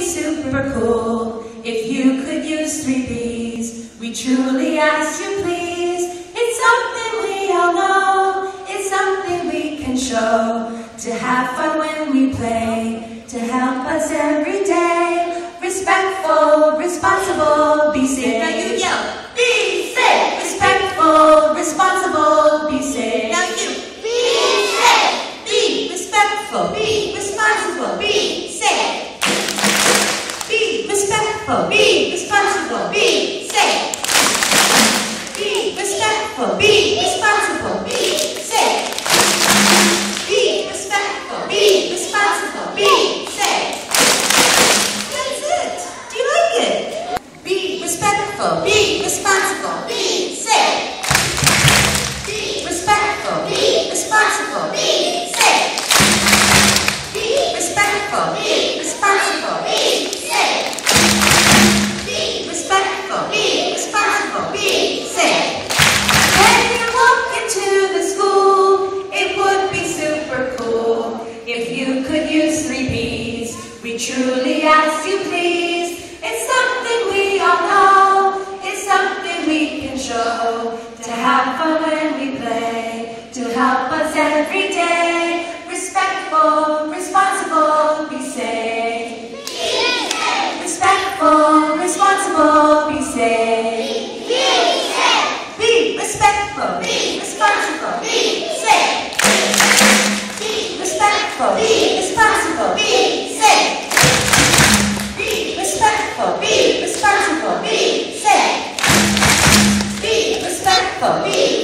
super cool if you could use 3 B's. We truly ask you please. It's something we all know. It's something we can show. To have fun when we play. To help us every day. Respectful, responsible, be safe. Now you yell, be safe. Respectful, responsible, be safe. Now you, be safe. Be respectful, Be responsible. Be safe. be respectful, Be responsible. Be safe. be respectful, Be responsible. Be safe. be respectful, Be responsible. Be safe. That's it. Do you like it? Be respectful, Be responsible. Be safe. be respectful, Be responsible. Be safe. be respectful, Be responsible. Be safe. be respectful. Be responsible. Be safe. When you walk into the school, it would be super cool if you could use 3 B's. We truly ask you please. It's something we all know. It's something we can show. To have fun when we play. To help us every day. Respectful, responsible, be safe. Respectful, responsible, be safe. Be respectful, Be responsible. Be safe. be respectful, Be responsible. Be safe. be respectful, Be responsible. Be safe. be respectful, Be